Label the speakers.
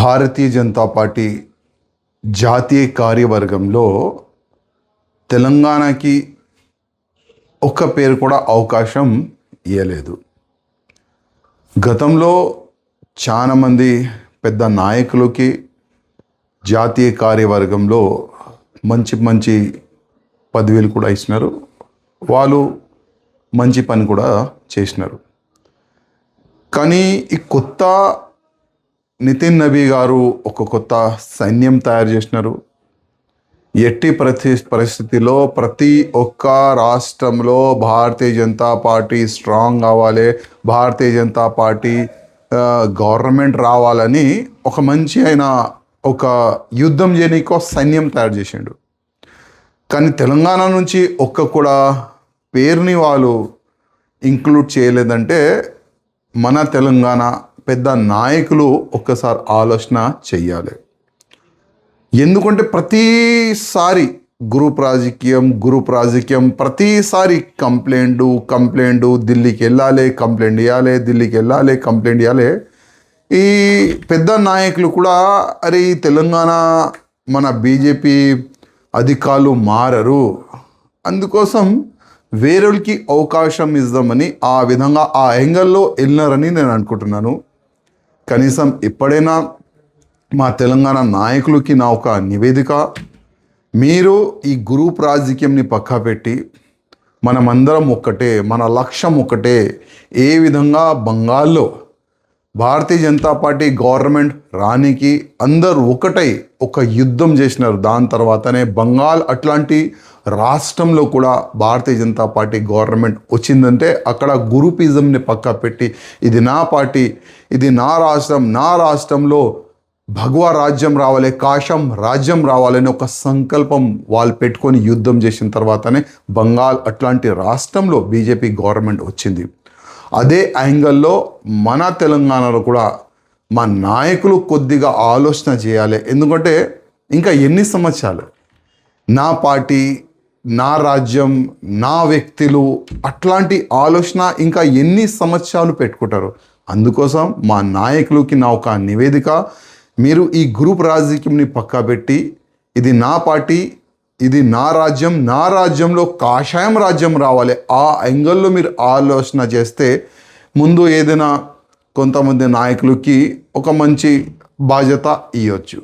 Speaker 1: Bharatiya Janata party జాతీయ కార్యవర్గంలో తెలంగాణకి ఒక్క పేరు కూడా అవకాశం ఇవ్వలేదు. గతంలో చాలామంది పెద్ద నాయకులకి జాతీయ కార్యవర్గంలో మంచి మంచి పదవులు కూడా ఇచ్చినారు. వాళ్ళు మంచి పని కూడా చేసినారు. కానీ ఈ కొత్త నితిన్ నబీ గారు ఒక కొత్త సైన్యం తయారు చేసినారు. ఎట్టి పరిస్థితిలో ప్రతి ఒక్క రాష్ట్రంలో భారతీయ జనతా పార్టీ స్ట్రాంగ్ కావాలి, భారతీయ జనతా పార్టీ గవర్నమెంట్ రావాలని ఒక మంచి అయిన ఒక యుద్ధం చేయడానికి సైన్యం తయారు చేసిండు. కానీ తెలంగాణ నుంచి ఒక్క కూడా పేరుని వాళ్ళు ఇంక్లూడ్ చేయలేదంటే మన తెలంగాణ పెద్ద నాయకులు ఒక్కసారి ఆలోచన చెయ్యాలి. ఎందుకంటే ప్రతిసారి గ్రూప్ రాజకీయం ప్రతిసారి కంప్లైంట్ ఢిల్లీకి వెళ్ళాలి, కంప్లైంట్ ఇవ్వాలి. ఈ పెద్ద నాయకులు కూడా అరే ఈ తెలంగాణ మన బీజేపీ అధికారులు మారరు, అందుకోసం వేరేకి అవకాశం ఇద్దామని ఆ విధంగా ఆ యాంగిల్లో వెళ్ళినారని నేను అనుకుంటున్నాను. కనీసం ఎప్పుడైనా మా తెలంగాణ నాయకులకి నా ఒక నివేదిక, మీరు ఈ గ్రూప్ రాజకీయంని పక్కా పెట్టి మనమందరం ఒక్కటే, మన లక్ష్యం ఒక్కటే. ఏ విధంగా బంగాల్లో భారతీయ జనతా పార్టీ గవర్నమెంట్ రానికి అందరూ ఒకటై ఒక యుద్ధం చేసినారు. దాని తర్వాతనే బంగాల్ అట్లాంటి రాష్ట్రంలో కూడా భారతీయ జనతా పార్టీ గవర్నమెంట్ వచ్చిందంటే అక్కడ గ్రూపిజంని పక్కా పెట్టి ఇది నా పార్టీ, ఇది నా రాష్ట్రంలో భగవా రాజ్యం రావాలి, కాశం రాజ్యం రావాలని ఒక సంకల్పం వాళ్ళు పెట్టుకొని యుద్ధం చేసిన తర్వాతనే బంగాల్ అట్లాంటి రాష్ట్రంలో బీజేపీ గవర్నమెంట్ వచ్చింది. అదే యాంగిల్లో మన తెలంగాణలో కూడా మా నాయకులు కొద్దిగా ఆలోచన చేయాలి. ఎందుకంటే ఇంకా ఎన్ని సంవత్సరాలు నా పార్టీ, నా రాజ్యం, నా వ్యక్తులు అట్లాంటి ఆలోచన ఇంకా ఎన్ని సంవత్సరాలు పెట్టుకుంటారు. అందుకోసం మా నాయకులకి నా ఒక నివేదిక, మీరు ఈ గ్రూప్ రాజకీయంని పక్కా పెట్టి ఇది నా పార్టీ, ఇది నా రాజ్యంలో కాషాయం రాజ్యం రావాలి. ఆ యాంగిల్లో మీరు ఆలోచన చేస్తే ముందు ఏదైనా కొంతమంది నాయకులకి ఒక మంచి బాధ్యత ఇవ్వచ్చు.